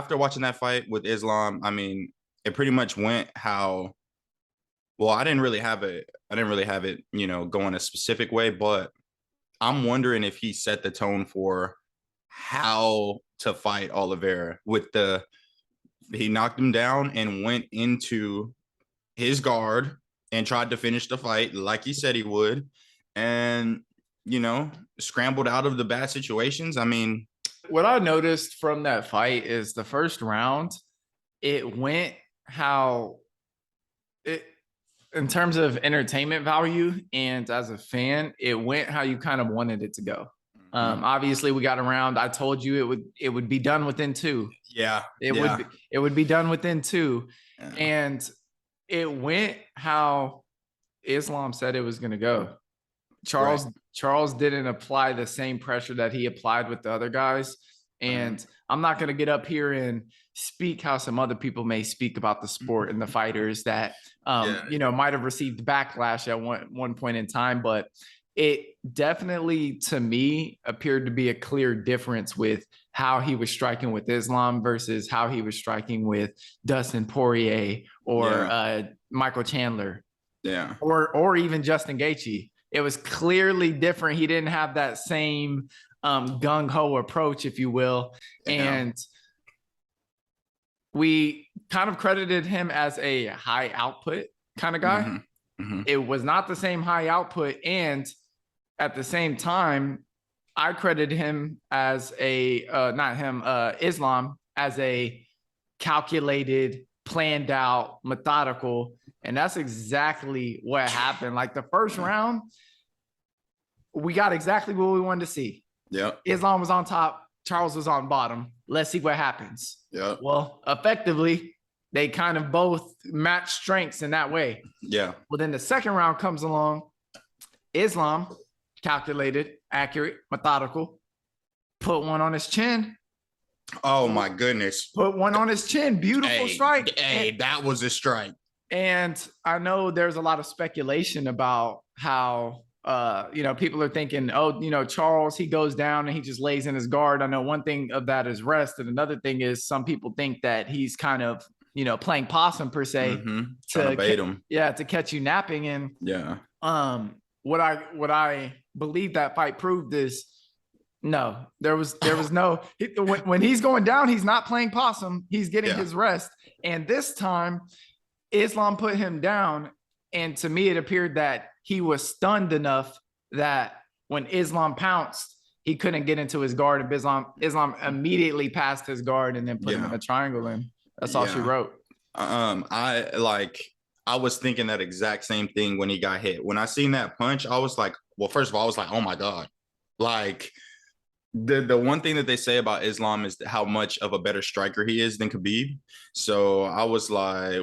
after watching that fight with Islam, I mean, it pretty much went how. Well, I didn't really have it. I didn't really have it, going a specific way, but I'm wondering if he set the tone for how to fight Oliveira with he knocked him down and went into his guard and tried to finish the fight like he said he would, and scrambled out of the bad situations. I mean, what I noticed from that fight is the first round, it went how it, in terms of entertainment value and as a fan, it went how you kind of wanted it to go. Obviously, we got around. I told you it would be done within 2. Yeah, it would be done within 2, yeah. And it went how Islam said it was going to go. Charles didn't apply the same pressure that he applied with the other guys. And I'm not going to get up here and speak how some other people may speak about the sport and the fighters that, might have received backlash at one point in time. But it definitely, to me, appeared to be a clear difference with how he was striking with Islam versus how he was striking with Dustin Poirier or Michael Chandler. Yeah. Or even Justin Gaethje. It was clearly different. He didn't have that same gung-ho approach, if you will. Yeah. And we kind of credited him as a high output kind of guy. Mm-hmm. Mm-hmm. It was not the same high output. And at the same time, I credited him as Islam as a calculated, planned out, methodical. And that's exactly what happened. Like the first round, we got exactly what we wanted to see. Yeah. Islam was on top. Charles was on bottom. Let's see what happens. Yeah. Well, effectively, they kind of both match strengths in that way. Yeah. Well, then the second round comes along. Islam, calculated, accurate, methodical, put one on his chin. Oh, my goodness. Put one on his chin. Beautiful strike. That was a strike. And I know there's a lot of speculation about how, people are thinking, Charles, he goes down and he just lays in his guard. I know one thing of that is rest. And another thing is some people think that he's kind of, playing possum per se. Mm-hmm. Trying to bait him. Yeah, to catch you napping. And what I believe that fight proved is no, there was no, when he's going down, he's not playing possum. He's getting his rest. And this time, Islam put him down, and to me, it appeared that he was stunned enough that when Islam pounced, he couldn't get into his guard. And Islam immediately passed his guard and then put him in a triangle in. That's all she wrote. I was thinking that exact same thing when he got hit. When I seen that punch, I was like, well, first of all, I was like, oh my God. Like the one thing that they say about Islam is how much of a better striker he is than Khabib. So I was like,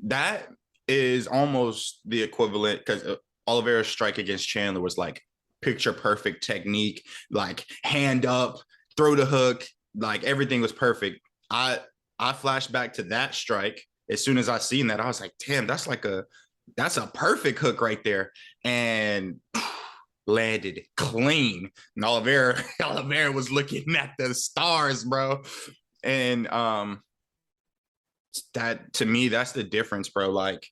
that is almost the equivalent, because Oliveira's strike against Chandler was like picture perfect technique, like hand up, throw the hook, like everything was perfect. I flashed back to that strike. As soon as I seen that, I was like, damn, that's a perfect hook right there. And landed clean. And Oliveira was looking at the stars, bro. And that, to me, that's the difference, bro. Like,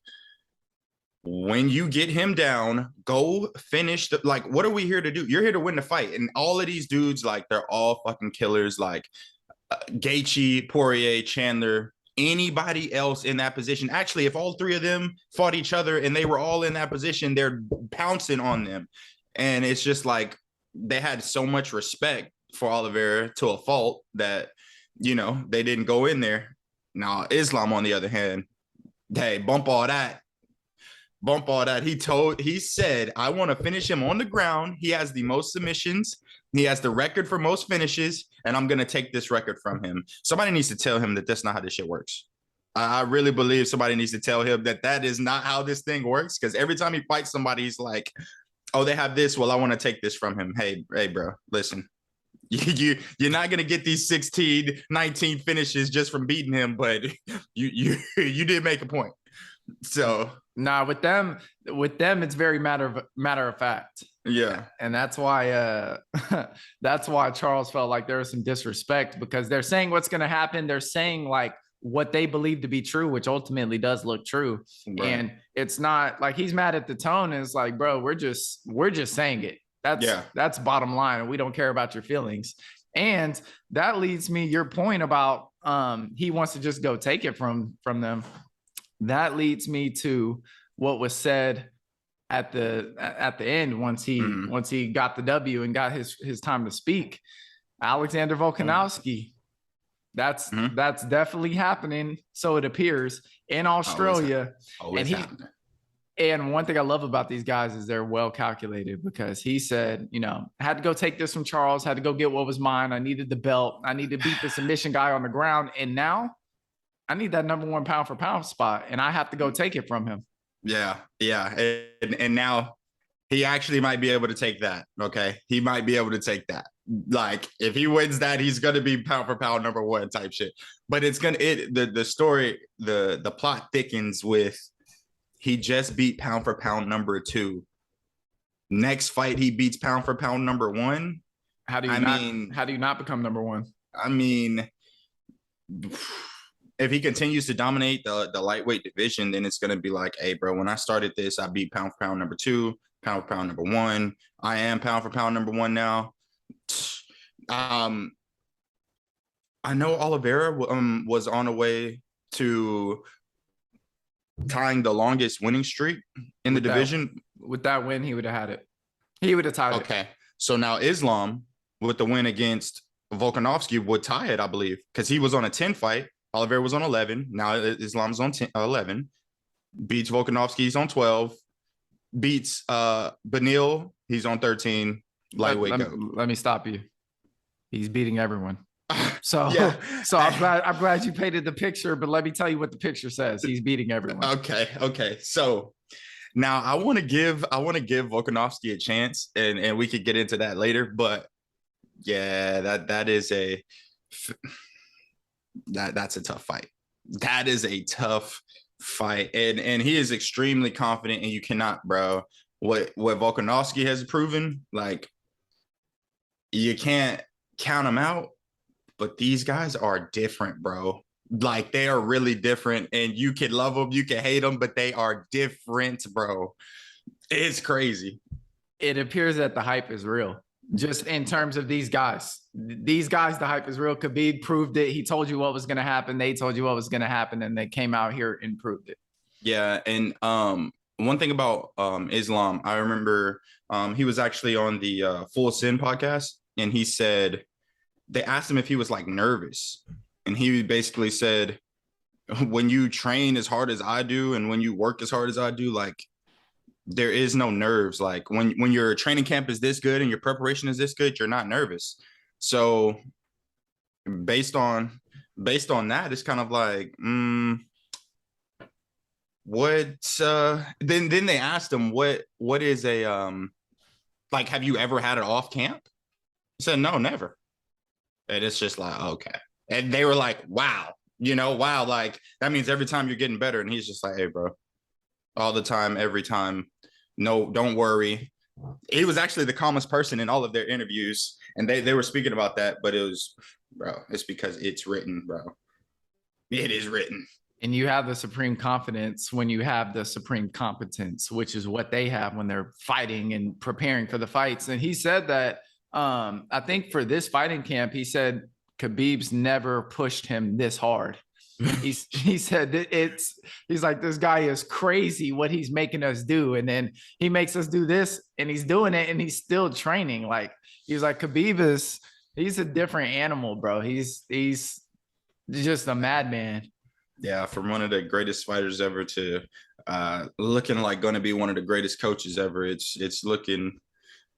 when you get him down, go finish what are we here to do? You're here to win the fight. And all of these dudes, like, they're all fucking killers. Like Gaethje, Poirier, Chandler, anybody else in that position. Actually, if all three of them fought each other and they were all in that position, they're pouncing on them. And it's just like they had so much respect for Oliveira to a fault that, they didn't go in there. Now, Islam, on the other hand, hey, bump all that. He said, I want to finish him on the ground. He has the most submissions. He has the record for most finishes, and I'm going to take this record from him. Somebody needs to tell him that that's not how this shit works. I really believe somebody needs to tell him that is not how this thing works, because every time he fights somebody, he's like, oh, they have this. Well, I want to take this from him. Hey, bro, listen. You're not going to get these 16, 19 finishes just from beating him, but you did make a point. So with them, it's very matter of fact. Yeah. And that's why that's why Charles felt like there was some disrespect, because they're saying what's going to happen. They're saying like what they believe to be true, which ultimately does look true. Right. And it's not like he's mad at the tone. And it's like, bro, we're just saying it. That's bottom line. And we don't care about your feelings. And that leads me your point about he wants to just go take it from them. That leads me to what was said at the end once he got the W and got his time to speak. Alexander Volkanovski. That's definitely happening. So it appears in Australia. Always happening. And one thing I love about these guys is they're well calculated, because he said, you know, I had to go take this from Charles, had to go get what was mine. I needed the belt. I need to beat the submission guy on the ground. And now I need that number 1 pound for pound spot, and I have to go take it from him. Yeah. Yeah. And now he actually might be able to take that. Okay. He might be able to take that. Like if he wins that, he's going to be pound for pound number 1 type shit. But it's going to, the story, the plot thickens with, he just beat pound for pound number 2. Next fight, he beats pound for pound number 1. How do you not become number 1? I mean, if he continues to dominate the lightweight division, then it's going to be like, hey, bro, when I started this, I beat pound for pound number 2, pound for pound number 1. I am pound for pound number 1 now. I know Oliveira was on the way to tying the longest winning streak in the division. With that win, he would have had it. He would have tied it. Okay. So now Islam, with the win against Volkanovski, would tie it, I believe, because he was on a 10 fight. Oliveira was on 11. Now Islam's on 11. Beats Volkanovski, he's on 12. Beats Benil, he's on 13. Lightweight let me stop you. He's beating everyone. So, yeah. So I'm glad you painted the picture, but let me tell you what the picture says. He's beating everyone. Okay. So now I want to give Volkanovski a chance, and we could get into that later. But yeah, that's a tough fight. That is a tough fight, and he is extremely confident, and you cannot, bro. What Volkanovski has proven, like, you can't count him out. But these guys are different, bro. Like, they are really different, and you can love them, you can hate them, but they are different, bro. It's crazy. It appears that the hype is real. Just in terms of these guys. These guys, the hype is real. Khabib proved it. He told you what was going to happen. They told you what was going to happen, and they came out here and proved it. Yeah, and one thing about Islam, I remember he was actually on the Full Sin podcast, and he said, they asked him if he was like nervous, and he basically said, when you train as hard as I do and when you work as hard as I do, like, there is no nerves. Like when your training camp is this good and your preparation is this good, you're not nervous. So based on that, it's kind of like, then they asked him what is a like, have you ever had it off camp? He said, no, never. And it's just like, okay. And they were like, wow, like, that means every time you're getting better. And he's just like, hey, bro, all the time, every time. No, don't worry. He was actually the calmest person in all of their interviews. And they were speaking about that, but it was, bro, it's because it's written, bro. It is written. And you have the supreme confidence when you have the supreme competence, which is what they have when they're fighting and preparing for the fights. And he said that, I think for this fighting camp, he said Khabib's never pushed him this hard. He said he's like, this guy is crazy what he's making us do. And then he makes us do this, and he's doing it, and he's still training. Like, he's like, Khabib he's a different animal, bro. He's just a madman. Yeah, from one of the greatest fighters ever to looking like going to be one of the greatest coaches ever. It's looking,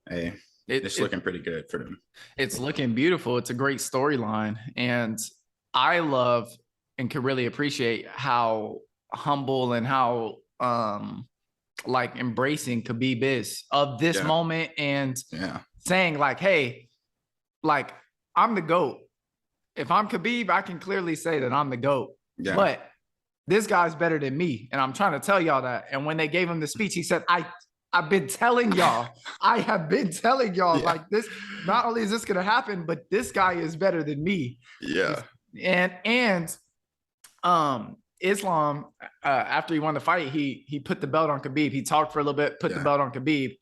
hey, it's looking pretty good for them. It's looking beautiful. It's a great storyline. And I love and can really appreciate how humble and how like embracing Khabib is of this moment, and saying like, hey, like, I'm the GOAT. If I'm Khabib, I can clearly say that I'm the GOAT. Yeah. But this guy's better than me. And I'm trying to tell y'all that. And when they gave him the speech, he said, I I've been telling y'all. I have been telling y'all like this. Not only is this gonna happen, but this guy is better than me. Yeah. And Islam, after he won the fight, he put the belt on Khabib. He talked for a little bit, put the belt on Khabib,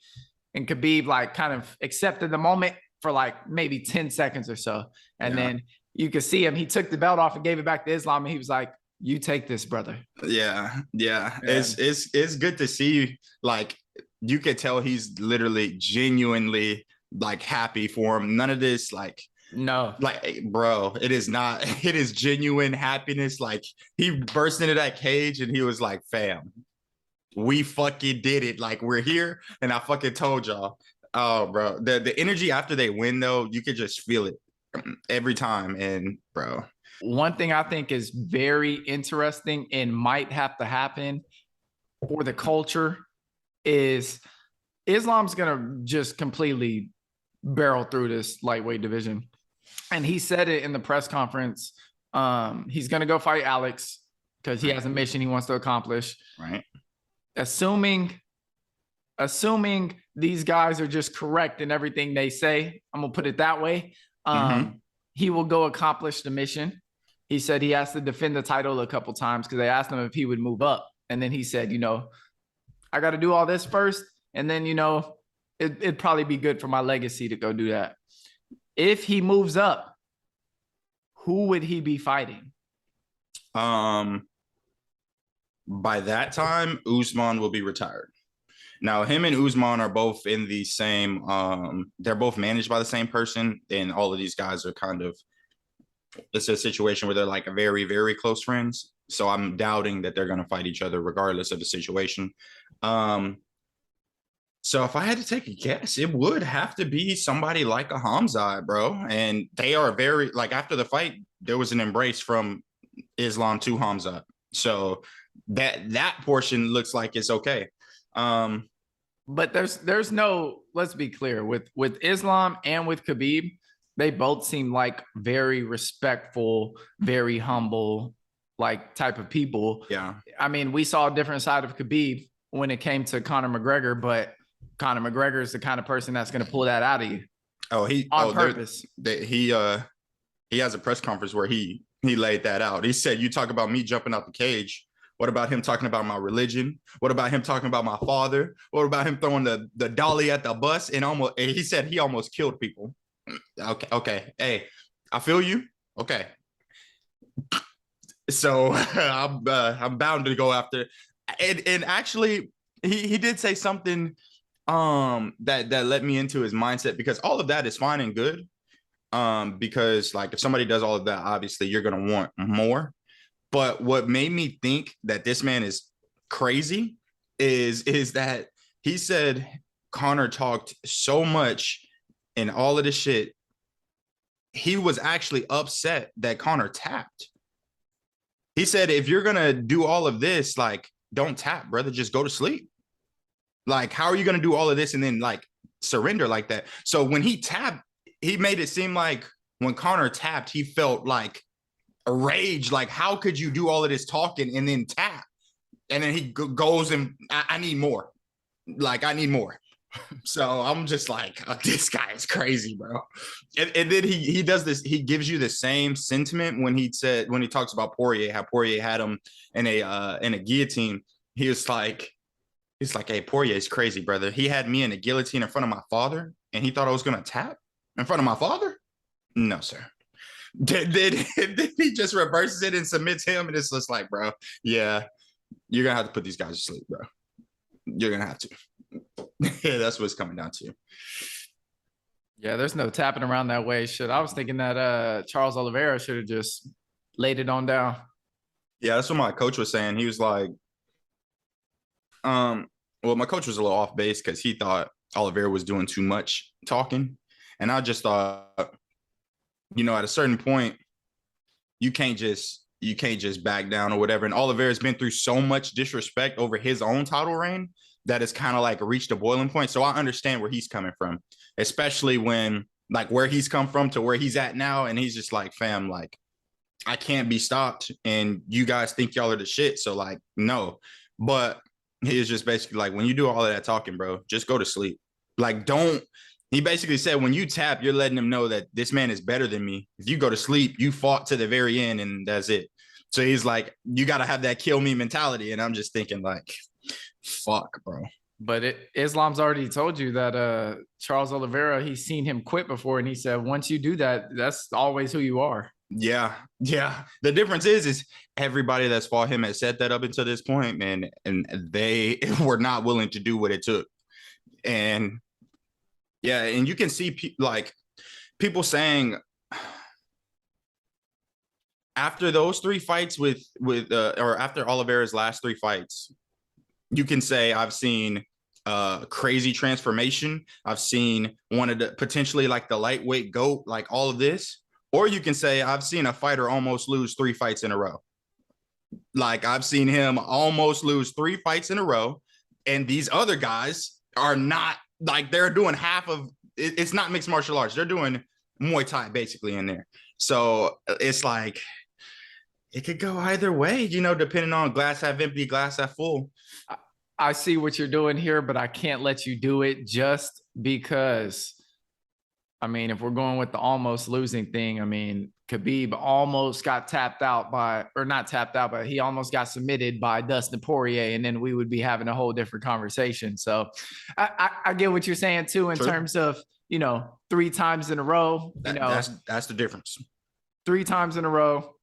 and Khabib like kind of accepted the moment for like maybe 10 seconds or so. And then you could see him, he took the belt off and gave it back to Islam, and he was like, "You take this, brother." Yeah. It's good to see. Like, you could tell he's literally genuinely like happy for him. None of this no, bro, it is not. It is genuine happiness. Like, he burst into that cage and he was like, "Fam, we fucking did it. Like, we're here, and I fucking told y'all." Oh, bro, the energy after they win though, you could just feel it every time. And bro, one thing I think is very interesting and might have to happen for the culture is Islam's gonna just completely barrel through this lightweight division. And he said it in the press conference. He's gonna go fight Alex because he has a mission he wants to accomplish. Right. Assuming these guys are just correct in everything they say, I'm gonna put it that way. He will go accomplish the mission. He said he has to defend the title a couple times because they asked him if he would move up. And then he said, I got to do all this first. And then, it'd probably be good for my legacy to go do that. If he moves up, who would he be fighting? By that time, Usman will be retired. Now, him and Usman are both in the same, they're both managed by the same person. And all of these guys are kind of, it's a situation where they're like very, very close friends. So I'm doubting that they're going to fight each other regardless of the situation. So if I had to take a guess, it would have to be somebody like a Hamzat, bro. And they are very, like, after the fight, there was an embrace from Islam to Hamzat. So that portion looks like it's okay. But there's no, let's be clear, with Islam and with Khabib, they both seem like very respectful, very humble, like type of people. Yeah. I mean, we saw a different side of Khabib when it came to Conor McGregor, but Conor McGregor is the kind of person that's going to pull that out of you. On purpose. He has a press conference where he laid that out. He said, "You talk about me jumping out the cage. What about him talking about my religion? What about him talking about my father? What about him throwing the dolly at the bus?" And he said he almost killed people. Okay. Hey, I feel you. Okay. So I'm bound to go after. And actually, he did say something that led me into his mindset, because all of that is fine and good. Because like, if somebody does all of that, obviously you're gonna want more. But what made me think that this man is crazy is that he said Conor talked so much and all of this shit. He was actually upset that Conor tapped. He said, "If you're gonna do all of this, like, don't tap, brother. Just go to sleep. Like, how are you gonna do all of this and then like surrender like that?" So when he tapped, he made it seem like when Conor tapped, he felt like a rage. Like, how could you do all of this talking and then tap? And then he goes and I need more. Like, I need more. So I'm just like, oh, this guy is crazy, bro. And then he does this. He gives you the same sentiment when he talks about Poirier, how Poirier had him in a guillotine. He's like, "Hey, Poirier is crazy, brother. He had me in a guillotine in front of my father, and he thought I was gonna tap in front of my father? No, sir." Then he just reverses it and submits him, and it's just like, bro, yeah, you're gonna have to put these guys to sleep, bro. You're gonna have to. Yeah, that's what it's coming down to. Yeah, there's no tapping around that way. Shit, I was thinking that Charles Oliveira should have just laid it on down. Yeah, that's what my coach was saying. He was like, well, my coach was a little off base because he thought Oliveira was doing too much talking. And I just thought, at a certain point, you can't just back down or whatever. And Oliveira's been through so much disrespect over his own title reign that it's kind of like reached a boiling point. So I understand where he's coming from, especially when like where he's come from to where he's at now. And he's just like, "Fam, like, I can't be stopped. And you guys think y'all are the shit. So like, no." But He was just basically like, when you do all of that talking, bro, just go to sleep. Like, don't. He basically said, when you tap, you're letting him know that this man is better than me. If you go to sleep, you fought to the very end, and that's it. So he's like, you got to have that kill me mentality. And I'm just thinking, like, fuck, bro. But Islam's already told you that Charles Oliveira, he's seen him quit before, and he said, once you do that, that's always who you are. Yeah, yeah. The difference is everybody that's fought him has said that up until this point, man, and they were not willing to do what it took. And yeah, and you can see like people saying after those 3 fights or after Oliveira's last 3 fights, you can say I've seen crazy transformation. I've seen one of the potentially like the lightweight GOAT, like all of this. Or you can say I've seen a fighter almost lose 3 fights in a row. Like I've seen him almost lose 3 fights in a row. And these other guys are not like, they're doing half of it. It's not mixed martial arts. They're doing Muay Thai basically in there. So it's like, it could go either way, you know, depending on glass half empty, glass half full. I see what you're doing here, but I can't let you do it just because. I mean, if we're going with the almost losing thing, I mean, Khabib almost got tapped out by, or not tapped out, but he almost got submitted by Dustin Poirier, and then we would be having a whole different conversation. So I get what you're saying too, in terms of, you know, 3 times in a row, you know, that's the difference. 3 times in a row.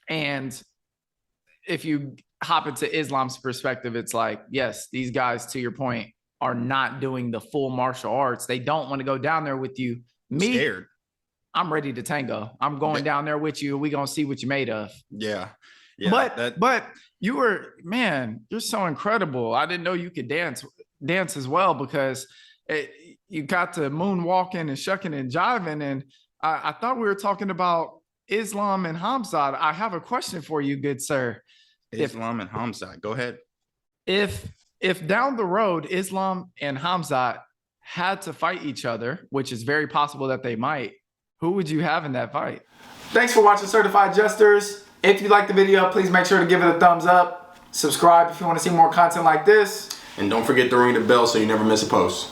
And if you hop into Islam's perspective, it's like, yes, these guys, to your point, are not doing the full martial arts. They don't want to go down there with you. Me, scared. I'm ready to tango. I'm going down there with you. We're going to see what you're made of. Yeah. But you were, man, you're so incredible. I didn't know you could dance as well, because you got to moonwalking and shucking and jiving. And I thought we were talking about Islam and Hamzat. I have a question for you, good sir. Islam and Hamzat, go ahead. If down the road, Islam and Hamzat had to fight each other, which is very possible that they might, who would you have in that fight? Thanks for watching Certified Jesters. If you liked the video, please make sure to give it a thumbs up. Subscribe if you want to see more content like this. And don't forget to ring the bell so you never miss a post.